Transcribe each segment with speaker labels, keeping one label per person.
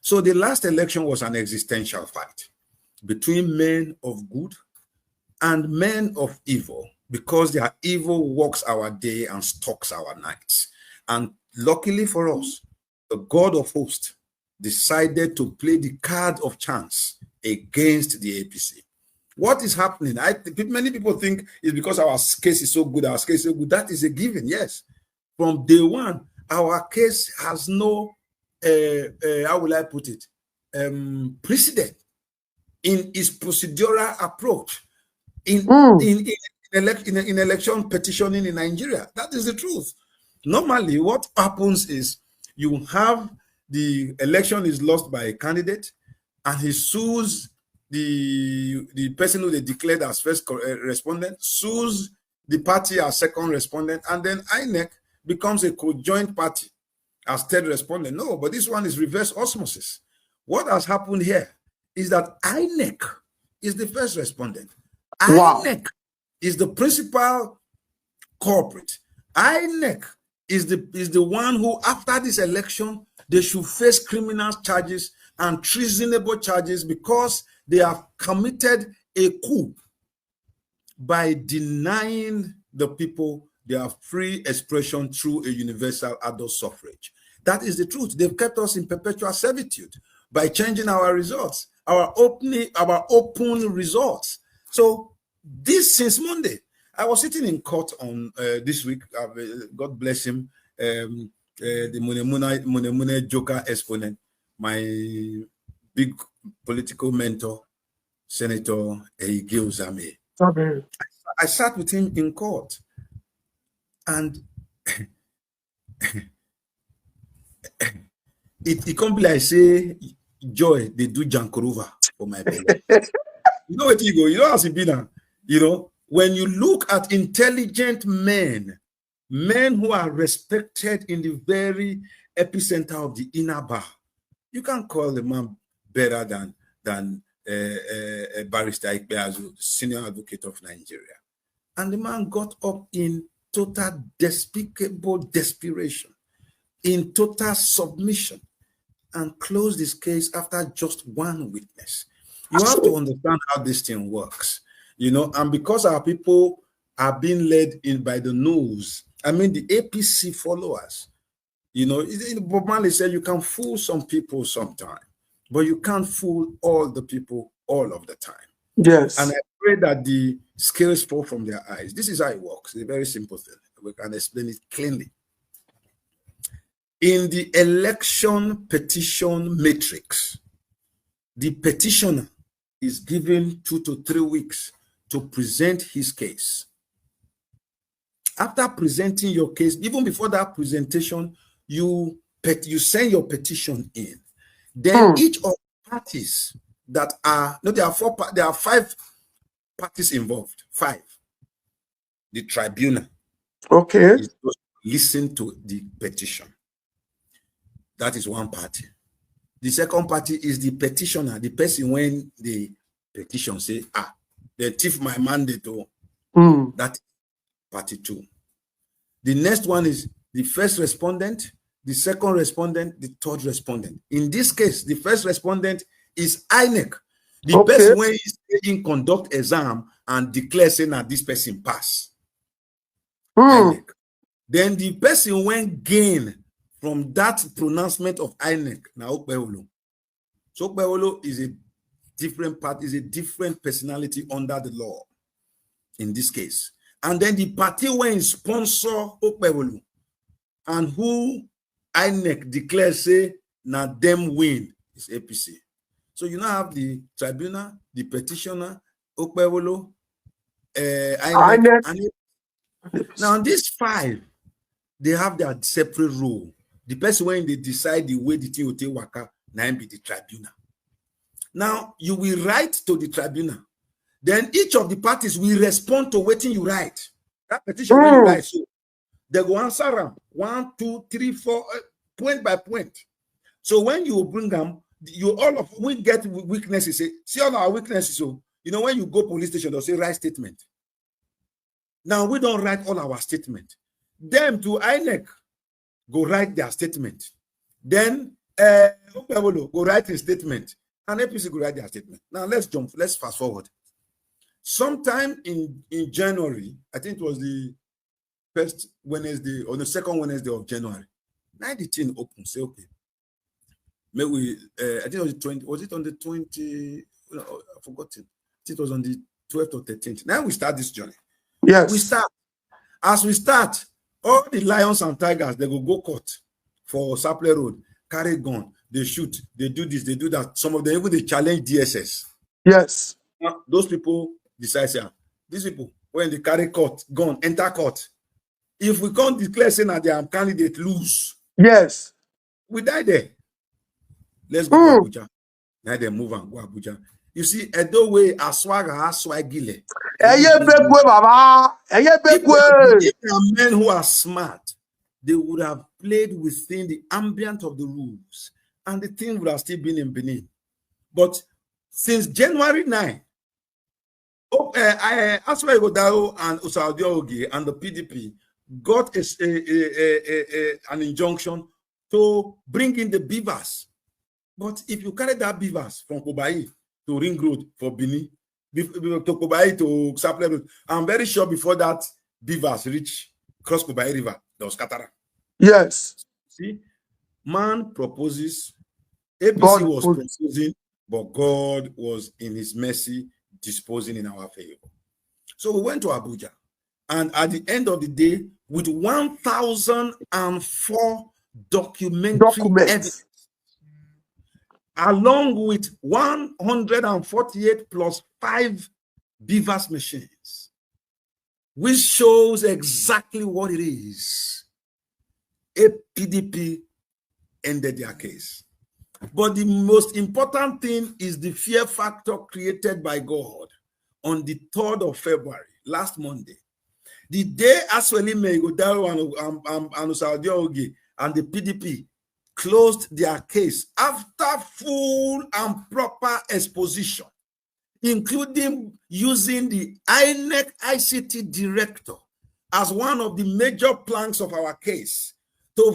Speaker 1: So the last election was an existential fight between men of good and men of evil, because their evil walks our day and stalks our nights. And luckily for us, the God of hosts decided to play the card of chance against the APC. What is happening? Many people think it's because our case is so good, our case is so good. That is a given, yes. From day one, our case has no, how will I put it, precedent in its procedural approach in election petitioning in Nigeria. That is the truth. Normally, what happens is you have the election is lost by a candidate, and he sues the person who they declared as first respondent, sues the party as second respondent, and then INEC becomes a co-joint party as third respondent. No, but this one is reverse osmosis. What has happened here is that INEC is the first respondent.
Speaker 2: Wow.
Speaker 1: INEC is the principal culprit. INEC is the one who, after this election, they should face criminal charges and treasonable charges because they have committed a coup by denying the people their free expression through a universal adult suffrage. That is the truth. They've kept us in perpetual servitude by changing our results, our open results. So this since Monday, I was sitting in court on this week. God bless him, the Munemune Joker exponent, my big political mentor, Senator Eige Uzame.
Speaker 2: Okay.
Speaker 1: I sat with him in court, and it can't be like say joy they do Jankorova for my belly. You know what you go, you know how it be now. You know, when you look at intelligent men who are respected in the very epicenter of the inner bar, you can't call the man better than Barrister Ikpeazu, senior advocate of Nigeria. And the man got up in total despicable desperation, in total submission, and closed his case after just one witness. You have to understand how this thing works, you know, and because our people are being led in by the nose, I mean, the APC followers, you know, Bob Marley said you can fool some people sometime, but you can't fool all the people all of the time.
Speaker 2: Yes.
Speaker 1: And I pray that the scales fall from their eyes. This is how it works. It's a very simple thing. We can explain it cleanly. In the election petition matrix, the petitioner is given 2 to 3 weeks to present his case. After presenting your case, even before that presentation, you send your petition in. Then each of the parties that are, no, there are 5 parties involved. 5. The tribunal.
Speaker 2: Okay.
Speaker 1: Is supposed to listen to the petition. That is one party. The second party is the petitioner, the person when the petition say, they thief my mandate. That is party 2. The next one is the first respondent, the second respondent, the third respondent. In this case, the first respondent is INEC. The person when is in conduct exam and declare saying that this person pass. INEC. Then the person when gain from that pronouncement of INEC, now Okpeholo. So Okpeholo is a different part, is a different personality under the law in this case. And then the party when sponsor Okpeholo and who INEC declares say now them win is APC. So you now have the tribunal, the petitioner, Okpeholo, INEC. And now these 5, they have their separate role. The person when they decide the way the thing will take waka, now be the tribunal. Now you will write to the tribunal. Then each of the parties will respond to what you write. That petition when you write, so they go answer them 1, 2, 3, 4, point by point. So when you bring them, you all of we get weaknesses. Say, see all our weaknesses. So you know when you go police station, they'll say write statement. Now we don't write all our statement. Them to INEC go write their statement. Then Okpebolo go write a statement, and APC go write their statement. Now let's fast forward. Sometime in January, I think it was the first Wednesday or the second Wednesday of January, 19 open, say, okay, maybe we, I think it was the 20, was it on the 20, no, I forgot it. It was on the 12th or 13th. Now we start this journey.
Speaker 2: Yes.
Speaker 1: We start. As we start, all the lions and tigers, they go court for Sapler Road, carry gun, they shoot, they do this, they do that. Some of them even they challenge DSS.
Speaker 2: Yes.
Speaker 1: Those people decide, say, these people, when they carry court, gun, enter court. If we can't declare saying that they are candidate lose,
Speaker 2: yes,
Speaker 1: we die there. Let's go to Abuja. Now they move and go Abuja. You see, Edo way aswaga aswagile. If there are men who are smart, they would have played within the ambient of the rules, and the thing would have still been in Benin. But since January 9, Aswa Igodao and Usaudiogi and the PDP got an injunction to bring in the beavers. But if you carry that beavers from Kobai to Ring Road for Benin, to Kobai to Sapler Road, I'm very sure before that beavers reach cross Kobai River, there was Katara.
Speaker 2: Yes.
Speaker 1: See, man proposes, APC was proposing, but God was in his mercy disposing in our favor. So we went to Abuja, and at the end of the day, with 1,004 documentary evidence, along with 148 plus 5 beavers machines, which shows exactly what it is, a PDP ended their case. But the most important thing is the fear factor created by God on the 3rd of February, last Monday. The day Asweli Meigodaro and Usaudiogi and the PDP closed their case after full and proper exposition, including using the INEC ICT director as one of the major planks of our case to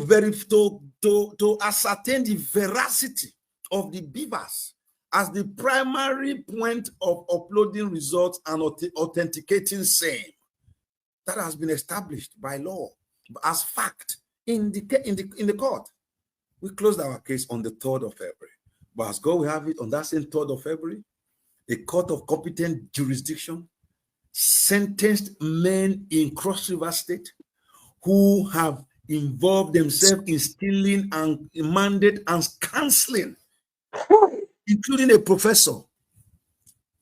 Speaker 1: ascertain the veracity of the beavers as the primary point of uploading results and authenticating same. That has been established by law as fact in the court. We closed our case on the 3rd of February. But as God will have it, on that same 3rd of February, a court of competent jurisdiction sentenced men in Cross River State who have involved themselves in stealing and mandate and canceling, including a professor,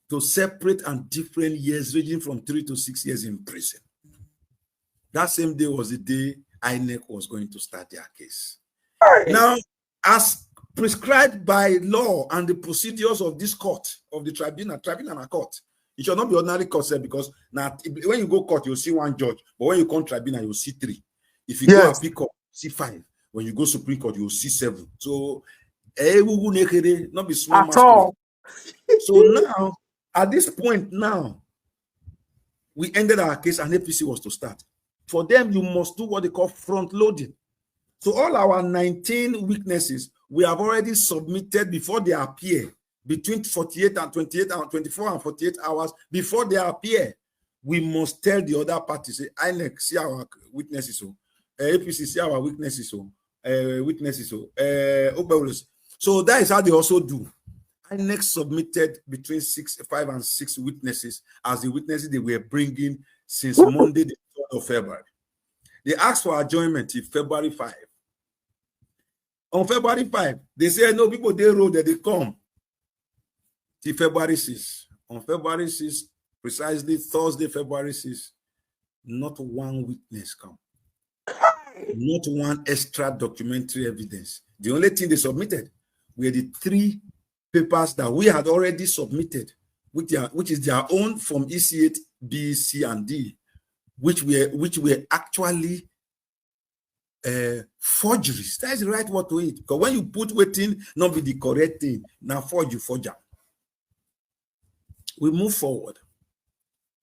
Speaker 1: to separate and different years, ranging from 3 to 6 years in prison. That same day was the day INEC was going to start their case. Now, as prescribed by law and the procedures of this court, of the tribunal and a court, it should not be ordinary court, because now when you go court, you'll see one judge, but when you come tribunal, you'll see 3. If you go appeal court, see 5. When you go Supreme Court, you'll see 7. So, not be small at all. So now, at this point now, we ended our case and APC was to start. For them, you must do what they call front loading. So all our 19 witnesses, we have already submitted before they appear, between 48 and 28 and 24 and 48 hours before they appear. We must tell the other parties, say, INEC, see our witnesses, APC, see our witnesses, So that is how they also do. INEC submitted between 5 and 6 witnesses as the witnesses they were bringing since Monday, the 3rd of February. They asked for adjournment till February 5. On February 5, they said, no, people, they wrote that they come till February 6. On February 6, precisely Thursday, February 6, not one witness come. Not one extra documentary evidence. The only thing they submitted were the 3 papers that we had already submitted, which is their own from EC8, B, C, and D, which were actually forgeries. That is the right word to it. Because when you put waiting, not be the correct thing. Now forger. We move forward.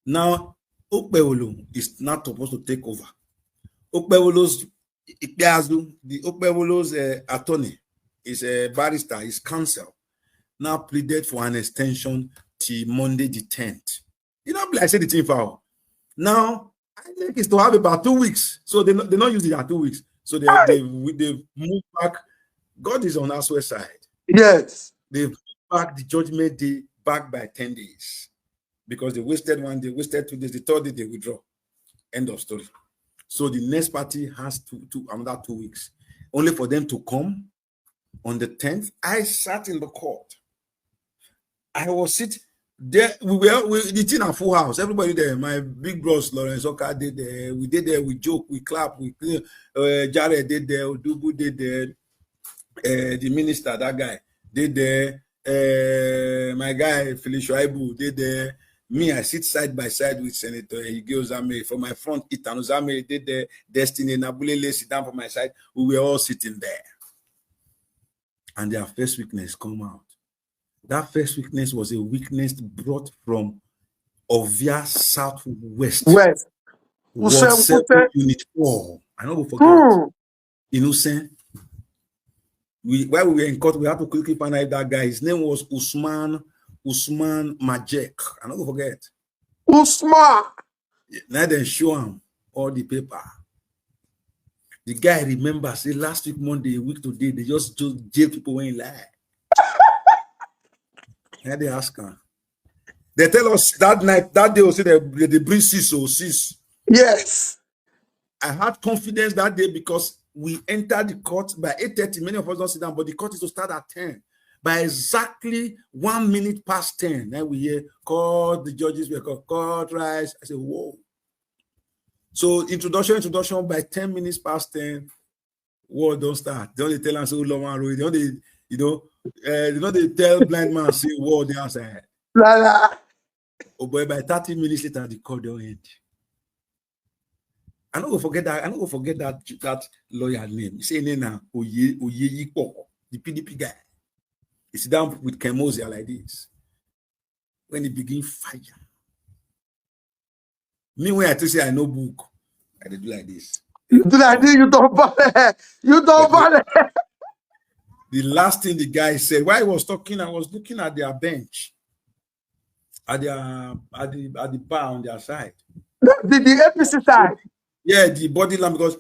Speaker 1: Now, Okpebolo is not supposed to take over. Okpebolo's attorney is a barrister, his counsel, now pleaded for an extension till Monday the 10th. You know, I said the thing for now. I think it's to have about 2 weeks, so they not use it at 2 weeks. So they move back. God is on our side.
Speaker 2: Yes.
Speaker 1: They back the judgment day back by 10 days because they wasted 1 day, wasted 2 days. The third day they withdraw. End of story. So the next party has another 2 weeks, only for them to come on the 10th. I sat in the court. I was sitting there. The thing at full house. Everybody there. My big bros, Lawrence Oka did there. We did there. We joke. We clap. We Jared did there. Odubu did there. The minister, that guy, did there. My guy, Felicia Ibu, did there. Me, I sit side by side with Senator Higeo Zame. For my front, Itano Zame did there. Destiny Nabulele sit down for my side. We were all sitting there. And their first witness come out. That first witness was a witness brought from Ovia Southwest.
Speaker 2: West.
Speaker 1: Unit 4. I don't forget. Innocent. While we were in court, we had to quickly find out that guy. His name was Usman Majek. I don't forget.
Speaker 2: Usman.
Speaker 1: Now they show him all the paper. The guy remembers, say last week, Monday, a week today, they just jail people when he lie. Now they ask her. They tell us that night, that day, also they bring sis.
Speaker 2: Yes.
Speaker 1: I had confidence that day because we entered the court by 8:30. Many of us don't sit down, but the court is to start at 10. By exactly 1 minute past 10, then we hear court, the judges were called, court rise. I said, whoa. So introduction by 10 minutes past 10, war don't start. They only tell us who long and road. They tell blind man say war the outside. Oh boy, by 30 minutes later, the court don't end. I don't go forget that lawyer name. He say Nena Oyeyipo, the PDP guy. He sit down with Kemosia like this. When he begin fire. Me when I tell say I know book, I do like this.
Speaker 2: You do like this, you don't bother. You don't bother.
Speaker 1: The last thing the guy said, while he was talking, I was looking at their bench, at the bar on their side.
Speaker 2: The APC side.
Speaker 1: Yeah, the body line, because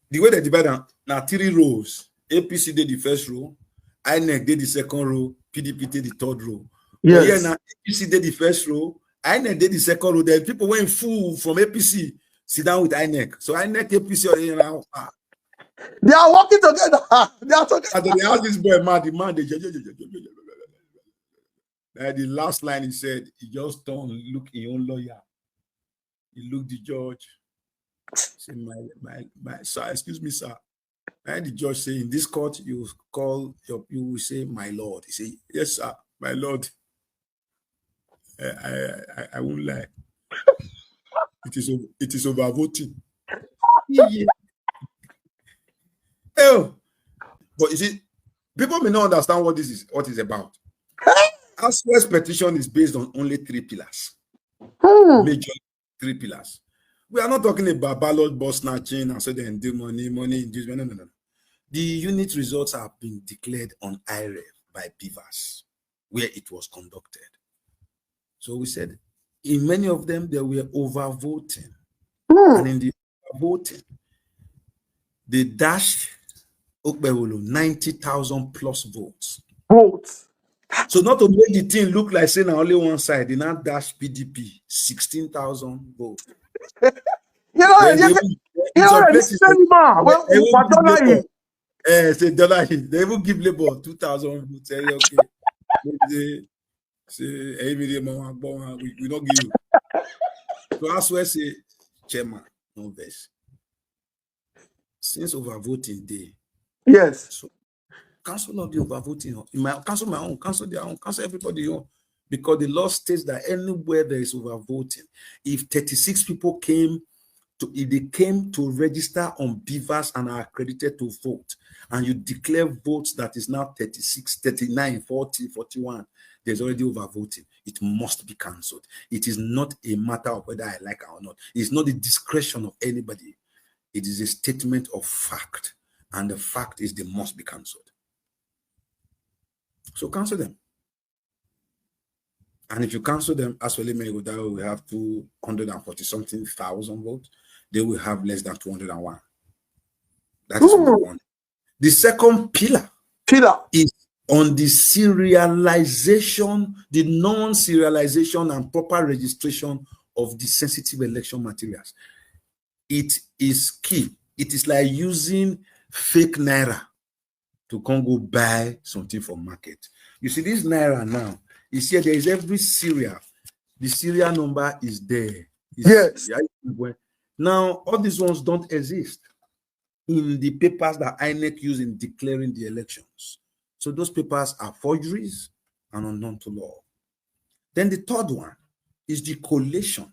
Speaker 1: the way they divide them, now 3 rows. APC did the first row, INEC did the second row, PDP did the third row.
Speaker 2: Yes.
Speaker 1: Yeah, now APC did the first row, INEC did the second row. Then people went full from APC, sit down with INEC. So INEC, APC,
Speaker 2: they are working together. They are together.
Speaker 1: And then they asked this boy, the last line he said, he just turned, look his own lawyer. He looked the judge. Say, my sir, excuse me, sir. And the judge say, in this court, you will say, my lord. He say, yes, sir, my lord. I won't lie. It is over voting. Yeah. Oh, but you see, people may not understand what it's about. Aswell's petition is based on only 3 pillars. Major 3 pillars. We are not talking about ballot box snatching and so then do money inducement. No. The unit results have been declared on IREV by Beavers, where it was conducted. So we said, in many of them, they were overvoting. And in the voting, they dashed 90,000 plus votes. So not to make the thing look like saying only one side, they now dash PDP 16,000 votes. They even give Labour 2,000 votes. Say, okay. We don't give you. So that's why I say, Chairman, no verse. Since overvoting day.
Speaker 2: Yes.
Speaker 1: So cancel not the overvoting. You might cancel my own, cancel their own, cancel everybody own. Because the law states that anywhere there is overvoting, if 36 people came to register on Beavers and are accredited to vote, and you declare votes that is now 36, 39, 40, 41, there's already overvoting. It must be cancelled. It is not a matter of whether I like it or not. It's not the discretion of anybody. It is a statement of fact, and the fact is they must be cancelled. So cancel them. And if you cancel them, as well, we have 240 something thousand votes. They will have less than 201. That is number one. The second pillar is on the serialization, the non-serialization and proper registration of the sensitive election materials. It is key. It is like using fake naira to come go buy something from market. You see this naira now, you see there is every serial. The serial number is there.
Speaker 2: Yes.
Speaker 1: Now, all these ones don't exist in the papers that INEC use in declaring the elections. So those papers are forgeries and unknown to law. Then the third one is the collation,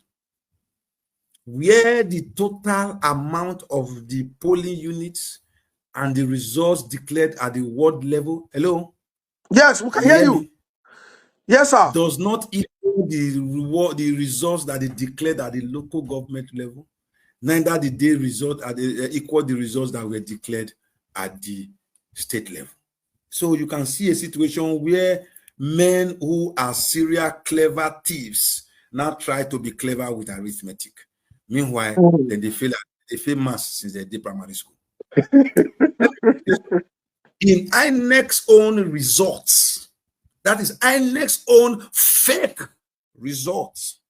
Speaker 1: where the total amount of the polling units and the results declared at the ward level, hello?
Speaker 2: Yes, we can hear you.
Speaker 1: Me?
Speaker 2: Yes, sir.
Speaker 1: Does not equal the results that they declared at the local government level. Neither did they result at equal the results that were declared at the state level. So you can see a situation where men who are serial clever thieves now try to be clever with arithmetic. Meanwhile, then they fail maths since they did primary school. In INEC's own results, that is INEC's own fake results,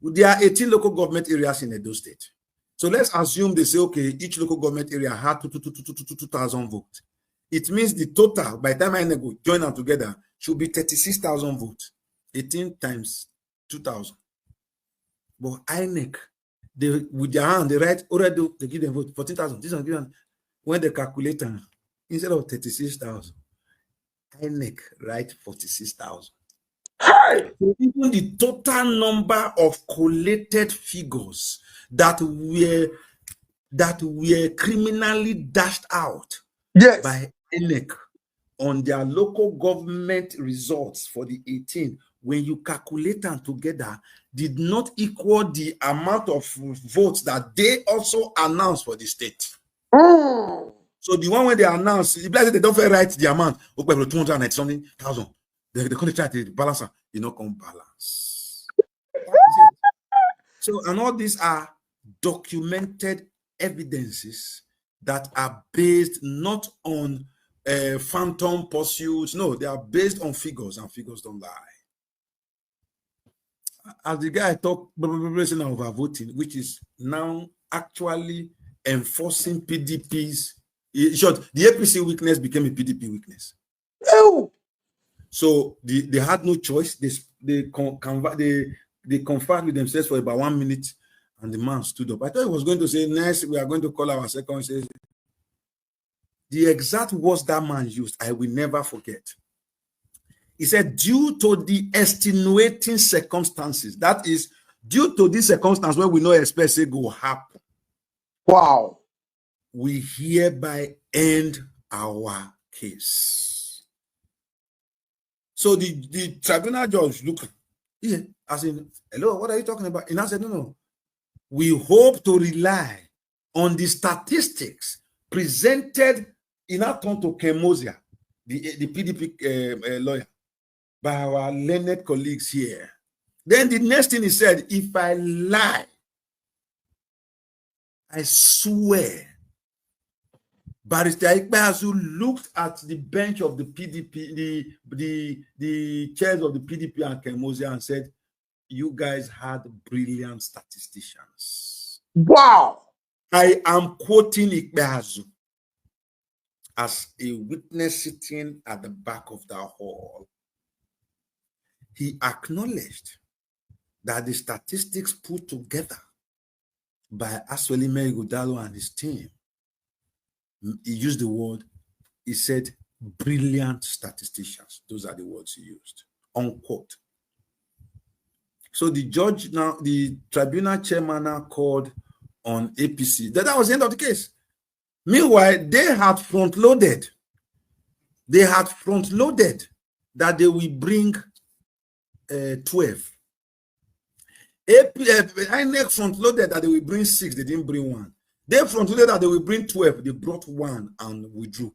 Speaker 1: there are 18 local government areas in Edo State. So let's assume they say, okay, each local government area had 2,000 votes. It means the total, by the time INEC will join them together, should be 36,000 votes. 18 times 2,000. But INEC, with their hand, they write, already they give them vote, 14,000. This one give them, when they calculate, instead of 36,000, INEC write 46,000.
Speaker 2: Hey!
Speaker 1: So even the total number of collated figures that were criminally dashed out by INEC on their local government results for the 18, when you calculate them together, did not equal the amount of votes that they also announced for the state. So the one when they announced, if they don't write the amount, 290 something thousand, they can't try to balance, you know, come balance. So, and all these are documented evidences that are based not on phantom pursuits. No, they are based on figures, and figures don't lie. As the guy talked over voting, which is now actually enforcing PDP's, in short, the APC weakness became a PDP weakness.
Speaker 2: Oh.
Speaker 1: So they had no choice. They conferred with themselves for about 1 minute, and the man stood up. I thought he was going to say, next, we are going to call our second. Says, the exact words that man used, I will never forget. He said, due to the extenuating circumstances, that is, due to this circumstance where we know expect it will happen.
Speaker 2: Wow.
Speaker 1: We hereby end our case. So the tribunal judge looked, yeah, as in, hello, what are you talking about? And I said, no. We hope to rely on the statistics presented in our turn to Kemosia, the PDP lawyer, by our learned colleagues here. Then the next thing he said, if I lie, I swear. Barrister Ikpeazu looked at the bench of the PDP, the chairs of the PDP and Kemosia, and said, you guys had brilliant statisticians.
Speaker 2: Wow.
Speaker 1: I am quoting Ikpeazu as a witness sitting at the back of the hall. He acknowledged that the statistics put together by Aswelime Ighodalo and his team, he used the word, he said, brilliant statisticians. Those are the words he used, unquote. So the judge now, the tribunal chairman now called on APC. That was the end of the case. Meanwhile, they had front-loaded. That they will bring 12. INEC front-loaded that they will bring 6. They didn't bring 1. They front-loaded that they will bring 12. They brought 1 and withdrew.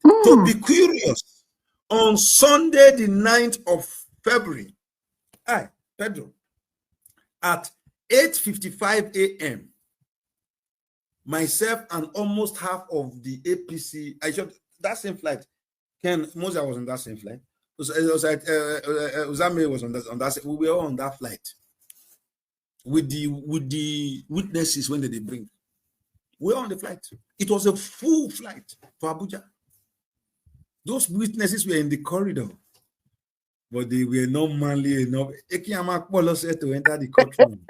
Speaker 1: To be curious, On Sunday, the 9th of February, Pedro, at 8:55 a.m., myself and almost half of the APC, that same flight, Ken Moza was on that same flight. It was like Uzame was on that. We were all on that flight with the witnesses when they bring. We were on the flight. It was a full flight to Abuja. Those witnesses were in the corridor, but they were not manly enough. Ekiyama Polo said to enter the courtroom.